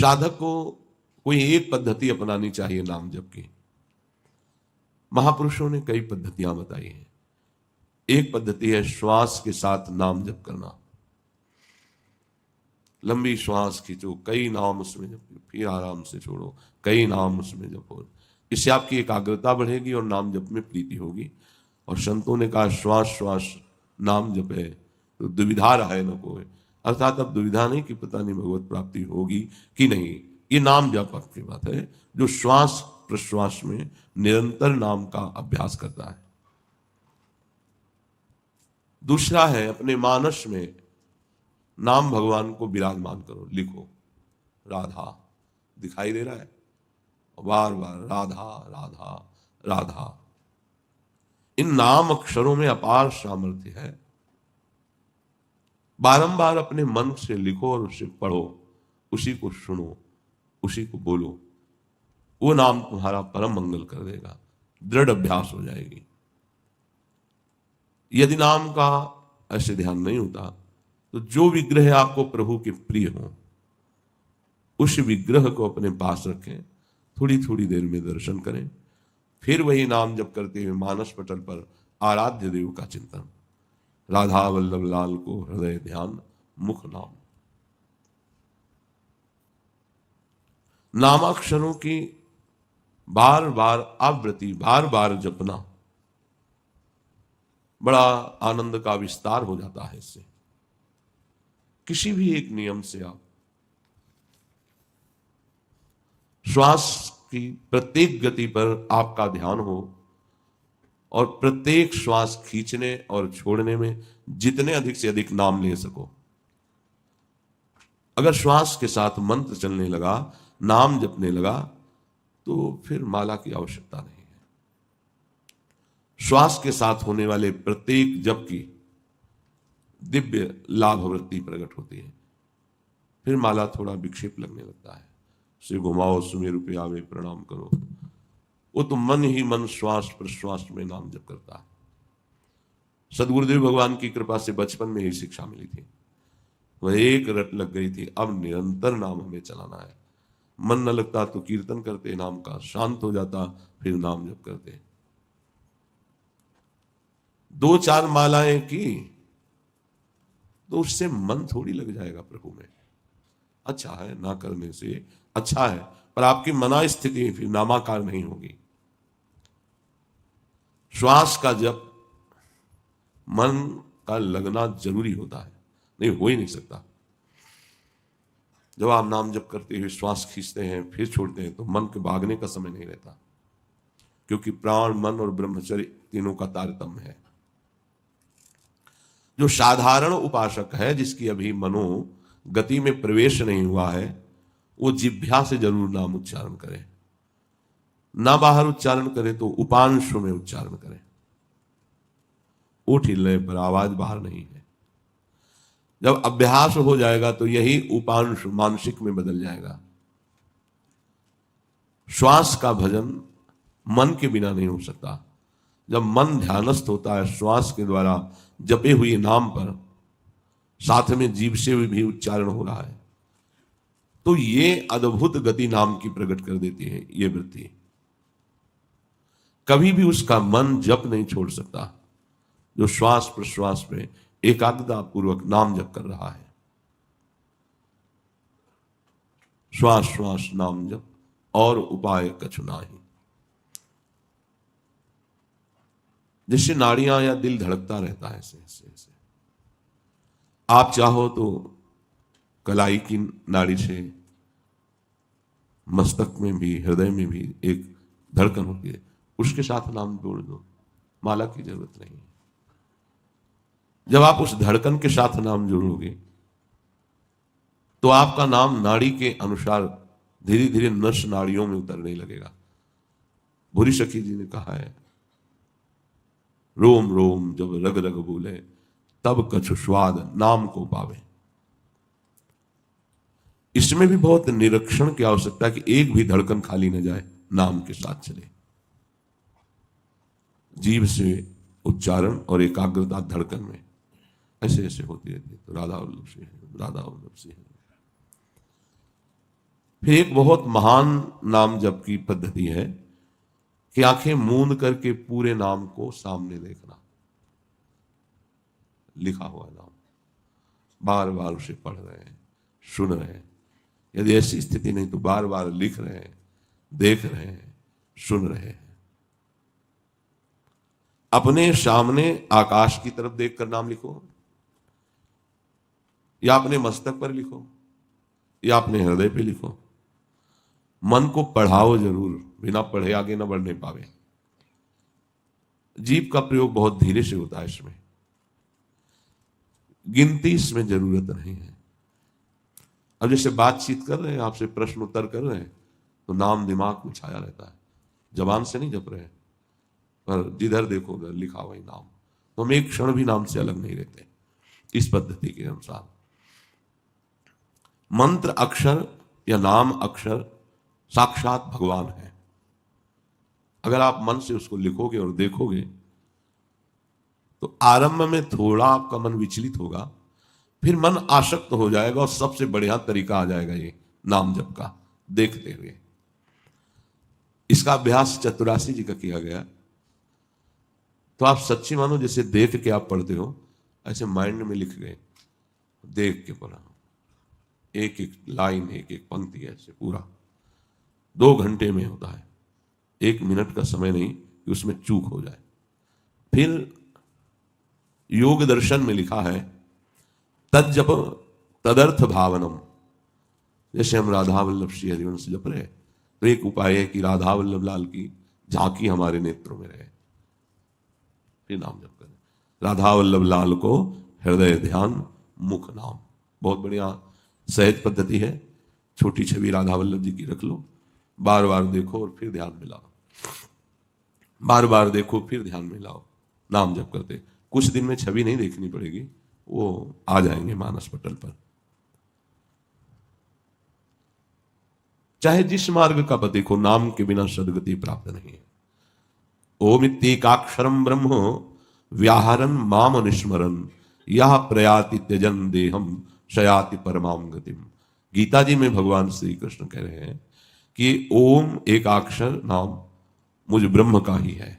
साधक को कोई एक पद्धति अपनानी चाहिए नाम जप की। महापुरुषों ने कई पद्धतियां बताई हैं। एक पद्धति है श्वास के साथ नाम जप करना। लंबी श्वास खींचो, कई नाम उसमें जपो, फिर आराम से छोड़ो, कई नाम उसमें जपो। इससे आपकी एकाग्रता बढ़ेगी और नाम जप में प्रीति होगी। और संतों ने कहा श्वास श्वास नाम जपे तो दुविधा रहे न कोई, अर्थात अब दुविधा नहीं कि पता नहीं भगवत प्राप्ति होगी कि नहीं। ये नाम जप की बात है जो श्वास प्रश्वास में निरंतर नाम का अभ्यास करता है। दूसरा है अपने मानस में नाम भगवान को विराजमान करो, लिखो। राधा दिखाई दे रहा है, बार बार राधा राधा राधा। इन नाम अक्षरों में अपार सामर्थ्य है। बारंबार अपने मन से लिखो और उसे पढ़ो, उसी को सुनो, उसी को बोलो। वो नाम तुम्हारा परम मंगल कर देगा, दृढ़ अभ्यास हो जाएगी। यदि नाम का ऐसे ध्यान नहीं होता तो जो विग्रह आपको प्रभु के प्रिय हो उस विग्रह को अपने पास रखें, थोड़ी थोड़ी देर में दर्शन करें, फिर वही नाम जप करते हुए मानस पटल पर आराध्य देव का चिंतन। राधा वल्लभ लाल को हृदय ध्यान मुख नाम। नामाक्षरों की बार बार आवृत्ति, बार बार जपना, बड़ा आनंद का विस्तार हो जाता है। इससे किसी भी एक नियम से आप श्वास की प्रत्येक गति पर आपका ध्यान हो और प्रत्येक श्वास खींचने और छोड़ने में जितने अधिक से अधिक नाम ले सको। अगर श्वास के साथ मंत्र चलने लगा, नाम जपने लगा, तो फिर माला की आवश्यकता नहीं है। श्वास के साथ होने वाले प्रत्येक जप की दिव्य लाभ वृत्ति प्रकट होती है। फिर माला थोड़ा विक्षेप लगने लगता है। सिर घुमाओ, सुमेरु पे आवे, प्रणाम करो। वो तो मन ही मन श्वास प्रश्वास में नाम जप करता है। सदगुरुदेव भगवान की कृपा से बचपन में ही शिक्षा मिली थी, वह एक रट लग गई थी। अब निरंतर नाम हमें चलाना है। मन न लगता तो कीर्तन करते नाम का, शांत हो जाता फिर नाम जप करते। 2-4 मालाएं की तो उससे मन थोड़ी लग जाएगा प्रभु में। अच्छा है, ना करने से अच्छा है, पर आपकी मना स्थिति फिर नामाकार नहीं होगी। श्वास का जप मन का लगना जरूरी होता है, नहीं हो ही नहीं सकता। जब आप नाम जप करते हुए श्वास खींचते हैं फिर छोड़ते हैं तो मन के भागने का समय नहीं रहता, क्योंकि प्राण, मन और ब्रह्मचर्य तीनों का तारतम्य है। जो साधारण उपासक है, जिसकी अभी मनो गति में प्रवेश नहीं हुआ है, वो जिह्वा से जरूर नाम उच्चारण करे। ना बाहर उच्चारण करे तो उपांशु में उच्चारण करे। उठ हिलने पर आवाज बाहर नहीं है। जब अभ्यास हो जाएगा तो यही उपांशु मानसिक में बदल जाएगा। श्वास का भजन मन के बिना नहीं हो सकता। जब मन ध्यानस्थ होता है श्वास के द्वारा जपे हुए नाम पर, साथ में जीभ से भी उच्चारण हो रहा है, तो ये अद्भुत गति नाम की प्रकट कर देती है। ये वृत्ति कभी भी उसका मन जप नहीं छोड़ सकता जो श्वास प्रश्वास में एकाग्रता पूर्वक नाम जप कर रहा है। श्वास श्वास नाम जप और उपाय कछु नाही। जिससे नाड़ियां या दिल धड़कता रहता है ऐसे ऐसे ऐसे। आप चाहो तो कलाई की नाड़ी से मस्तक में भी, हृदय में भी एक धड़कन होती है, उसके साथ नाम जोड़ दो, माला की जरूरत नहीं। जब आप उस धड़कन के साथ नाम जोड़ोगे तो आपका नाम नाड़ी के अनुसार धीरे धीरे नस नाड़ियों में उतरने लगेगा। भूरी सखी जी ने कहा है, रोम रोम जब रग रग बोले तब कछु स्वाद नाम को पावे। इसमें भी बहुत निरीक्षण की आवश्यकता है कि एक भी धड़कन खाली न जाए, नाम के साथ चले। जीभ से उच्चारण और एकाग्रता धड़कन में ऐसे ऐसे होती रहती है। तो राधा वल्लभ से है, राधा वल्लभ से है। फिर एक बहुत महान नाम जप की पद्धति है कि आंखें मूंद करके पूरे नाम को सामने देखना, लिखा हुआ नाम बार बार उसे पढ़ रहे हैं, सुन रहे हैं। यदि ऐसी स्थिति नहीं तो बार बार लिख रहे हैं, देख रहे हैं, सुन रहे हैं। अपने सामने आकाश की तरफ देखकर नाम लिखो, या अपने मस्तक पर लिखो, या अपने हृदय पे लिखो। मन को पढ़ाओ जरूर, बिना पढ़े आगे न बढ़ने पावे। जीभ का प्रयोग बहुत धीरे से होता है, इसमें गिनती इसमें जरूरत नहीं है। अब जैसे बातचीत कर रहे हैं, आपसे प्रश्न उत्तर कर रहे हैं, तो नाम दिमाग में छाया रहता है, जबान से नहीं जप रहे हैं, पर जिधर देखो उधर लिखा हुआ नाम। तो हम एक क्षण भी नाम से अलग नहीं रहते इस पद्धति के अनुसार। मंत्र अक्षर या नाम अक्षर साक्षात भगवान है। अगर आप मन से उसको लिखोगे और देखोगे तो आरंभ में थोड़ा आपका मन विचलित होगा, फिर मन आसक्त हो जाएगा और सबसे बढ़िया तरीका आ जाएगा ये नाम जप का, देखते हुए। इसका अभ्यास चतुरासी जी का किया गया। तो आप सच्ची मानो जैसे देख के आप पढ़ते हो, ऐसे माइंड में लिख गए, देख के पढ़ा, एक एक लाइन, एक एक पंक्ति, ऐसे पूरा 2 घंटे में होता है। 1 मिनट का समय नहीं कि उसमें चूक हो जाए। फिर योग दर्शन में लिखा है तद जप तदर्थ भावनम। जैसे हम राधा वल्लभ श्री हरिवंश जप रहे, तो एक उपाय है कि राधा वल्लभ लाल की झांकी हमारे नेत्रों में रहे, फिर नाम जप करें। राधा वल्लभ लाल को हृदय ध्यान मुख नाम, बहुत बढ़िया सहज पद्धति है। छोटी छवि राधा वल्लभ जी की रख लो, बार बार देखो और फिर ध्यान में लाओ, बार बार देखो फिर ध्यान में लाओ, नाम जप करते। कुछ दिन में छवि नहीं देखनी पड़ेगी, वो आ जाएंगे मानस पटल पर। चाहे जिस मार्ग का पति को, नाम के बिना सदगति प्राप्त नहीं है। ओम इत्येकाक्षरम ब्रह्म व्याहरन माम निस्मरन यह प्रयाति त्यजन देहम शयाति परमाम गतिम। गीता जी में भगवान श्री कृष्ण कह रहे हैं कि ओम एकाक्षर नाम मुझ ब्रह्म का ही है।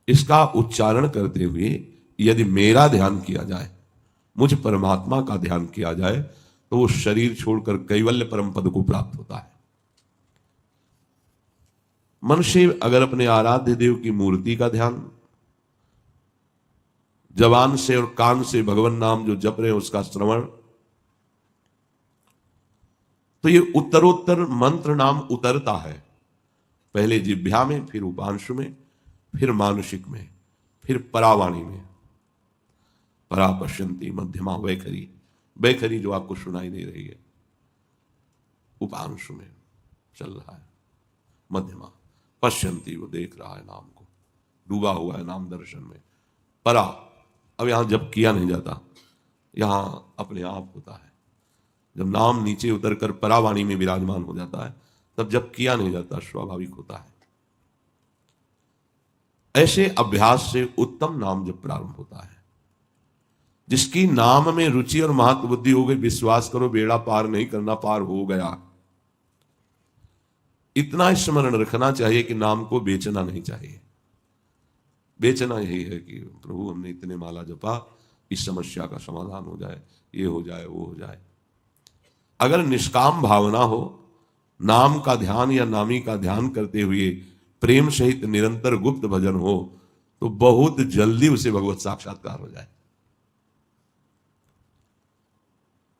इसका उच्चारण करते हुए यदि मेरा ध्यान किया जाए, मुझ परमात्मा का ध्यान किया जाए, तो वो शरीर छोड़कर कैवल्य परम पद को प्राप्त होता है। मनुष्य अगर अपने आराध्य देव की मूर्ति का ध्यान, जबान से और कान से भगवान नाम जो जप रहे हैं उसका श्रवण, तो ये उत्तरोत्तर मंत्र नाम उतरता है। पहले जिह्वा में, फिर उपांशु में, फिर मानसिक में, फिर परावाणी में। परा पश्यंती मध्यमा वैखरी, वैखरी जो आपको सुनाई दे रही है, उपांशु में चल रहा है, मध्यमा पश्यंती वो देख रहा है नाम को, डूबा हुआ है नाम दर्शन में। परा, अब यहां जब किया नहीं जाता, यहां अपने आप होता है। जब नाम नीचे उतरकर परावाणी में विराजमान हो जाता है, तब जब किया नहीं जाता, स्वाभाविक होता है। ऐसे अभ्यास से उत्तम नाम जब प्रारंभ होता है। जिसकी नाम में रुचि और महत्व बुद्धि हो गई, विश्वास करो बेड़ा पार नहीं करना, पार हो गया। इतना स्मरण रखना चाहिए कि नाम को बेचना नहीं चाहिए। बेचना यही है कि प्रभु हमने इतने माला जपा, इस समस्या का समाधान हो जाए, ये हो जाए, वो हो जाए। अगर निष्काम भावना हो, नाम का ध्यान या नामी का ध्यान करते हुए प्रेम सहित निरंतर गुप्त भजन हो, तो बहुत जल्दी उसे भगवत साक्षात्कार हो जाए।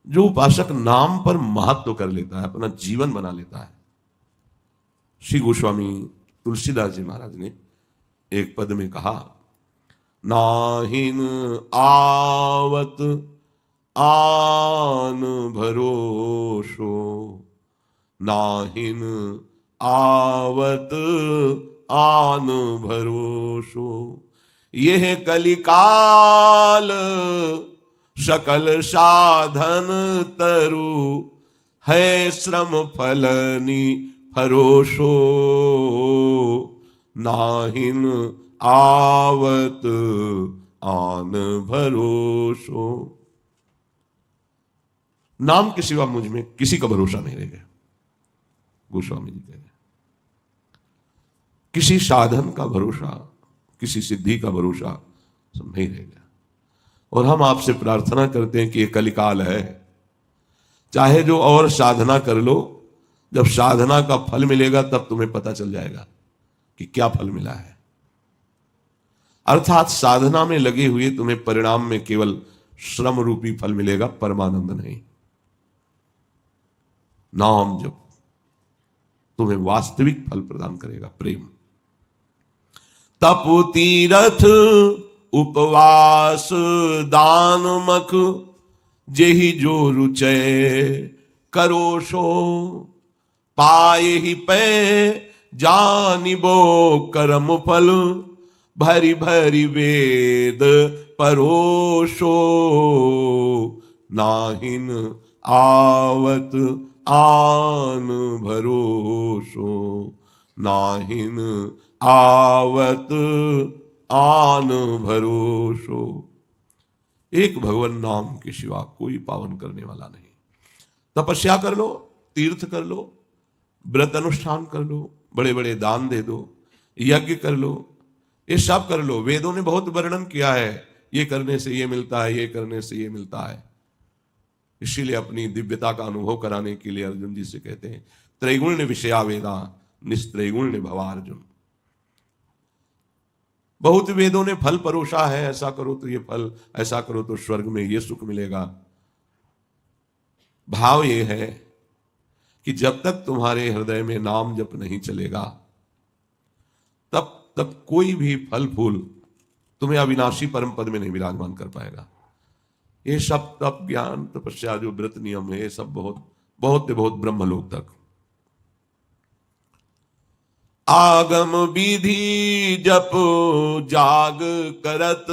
जो उपासक नाम पर महत्व कर लेता है, अपना जीवन बना लेता है। श्री गोस्वामी तुलसीदास जी महाराज ने एक पद में कहा, नाहिन आवत आन भरोसो, नाहिन आवत आन भरोसो, यह कलिकाल सकल साधन तरु, है श्रम फलनी फरोसो, नाहिन आवत आन भरोसो। नाम के सिवा मुझ में किसी का भरोसा नहीं रहेगा। गोस्वामी जी कह रहे हैं। किसी साधन का भरोसा, किसी सिद्धि का भरोसा सब नहीं रह गया। और हम आपसे प्रार्थना करते हैं कि ये कलिकाल है, चाहे जो और साधना कर लो, जब साधना का फल मिलेगा तब तुम्हें पता चल जाएगा कि क्या फल मिला है। अर्थात साधना में लगे हुए तुम्हें परिणाम में केवल श्रम रूपी फल मिलेगा, परमानंद नहीं। नाम जब तुम्हें वास्तविक फल प्रदान करेगा, प्रेम। तप तीरथ उपवास दान मख, जेहि जो रुचय करो सो, पाए ही पै जानिबो कर्म फल, भरी भरी वेद परोसो, नाहिन आवत आन भरोसो, नाहिन आवत आन भरोसो। एक भगवान नाम के सिवा कोई पावन करने वाला नहीं। तपस्या कर लो, तीर्थ कर लो, व्रत अनुष्ठान कर लो, बड़े बड़े दान दे दो, यज्ञ कर लो, ये सब कर लो। वेदों ने बहुत वर्णन किया है, ये करने से ये मिलता है, ये करने से ये मिलता है। इसीलिए अपनी दिव्यता का अनुभव कराने के लिए अर्जुन जी से कहते हैं, त्रैगुण्य विषया वेदा निस्त्रैगुण्य भवार्जुन। बहुत वेदों ने फल परोसा है, ऐसा करो तो ये फल, ऐसा करो तो स्वर्ग में ये सुख मिलेगा। भाव ये है कि जब तक तुम्हारे हृदय में नाम जप नहीं चलेगा, तब तक कोई भी फल फूल तुम्हें अविनाशी परम पद में नहीं विराजमान कर पाएगा। ये सब तप ज्ञान तपस्या जो व्रत नियम है, ये सब बहुत बहुत बहुत ब्रह्मलोक तक। आगम विधि जप जाग करत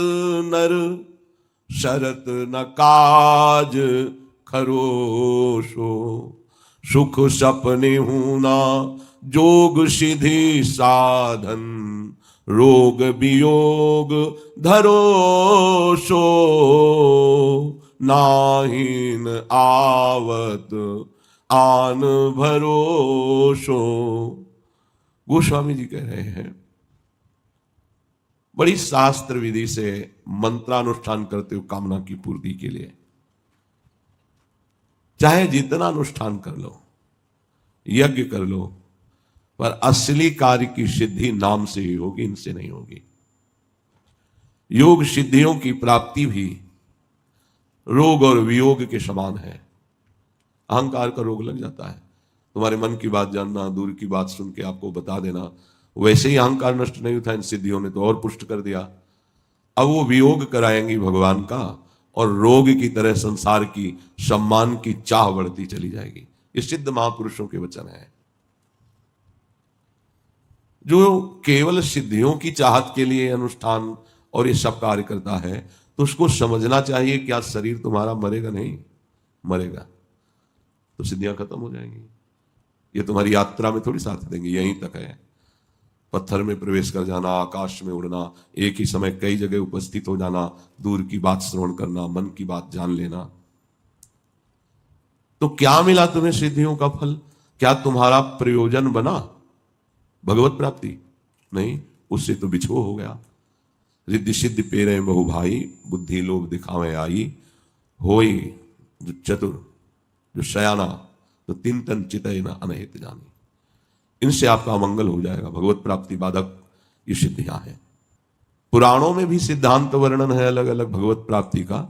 नर, शरत न काज खरोशो, सुख सपने हूना जोग सिद्धि साधन, रोग वियोग धरोसो, नाहिन आवत आन भरोसो। गोस्वामी जी कह रहे हैं, बड़ी शास्त्र विधि से मंत्रानुष्ठान करते हो कामना की पूर्ति के लिए, चाहे जितना अनुष्ठान कर लो, यज्ञ कर लो, पर असली कार्य की सिद्धि नाम से ही होगी, इनसे नहीं होगी। योग सिद्धियों की प्राप्ति भी रोग और वियोग के समान है। अहंकार का रोग लग जाता है, तुम्हारे मन की बात जानना, दूर की बात सुन के आपको बता देना, वैसे ही अहंकार नष्ट नहीं होता, इन सिद्धियों ने तो और पुष्ट कर दिया। अब वो वियोग कराएंगी भगवान का, और रोग की तरह संसार की सम्मान की चाह बढ़ती चली जाएगी। ये सिद्ध महापुरुषों के वचन है। जो केवल सिद्धियों की चाहत के लिए अनुष्ठान और ये सब कार्य करता है, तो उसको समझना चाहिए क्या शरीर तुम्हारा मरेगा? नहीं मरेगा, तो सिद्धियां खत्म हो जाएंगी। ये तुम्हारी यात्रा में थोड़ी साथ देंगे, यहीं तक है। पत्थर में प्रवेश कर जाना, आकाश में उड़ना, एक ही समय कई जगह उपस्थित हो जाना, दूर की बात श्रवण करना, मन की बात जान लेना। तो क्या मिला तुम्हें सिद्धियों का फल? क्या तुम्हारा प्रयोजन बना भगवत प्राप्ति? नहीं, उससे तो बिछो हो गया। रिद्धि सिद्धि पेरे बहु भाई, बुद्धि लोभ दिखावे आई, होई जो चतुर जो शयाना, तो तीन तन चितय न अनहित जानी। इनसे आपका अमंगल हो जाएगा। भगवत प्राप्ति बाधक ये सिद्धियां हैं। पुराणों में भी सिद्धांत वर्णन है अलग अलग भगवत प्राप्ति का।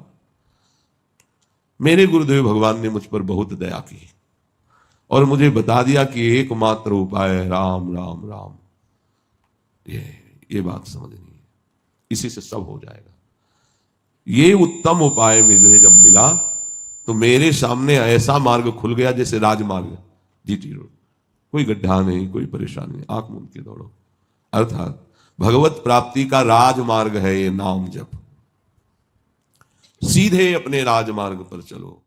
मेरे गुरुदेव भगवान ने मुझ पर बहुत दया की और मुझे बता दिया कि एकमात्र उपाय है राम राम राम। ये बात समझनी है, इसी से सब हो जाएगा। ये उत्तम उपाय में जो है जब मिला, तो मेरे सामने ऐसा मार्ग खुल गया जैसे राजमार्ग, जीटी रोड। कोई गड्ढा नहीं, कोई परेशानी नहीं, आंख मूंद के दौड़ो। अर्थात भगवत प्राप्ति का राजमार्ग है ये नाम जप। सीधे अपने राजमार्ग पर चलो।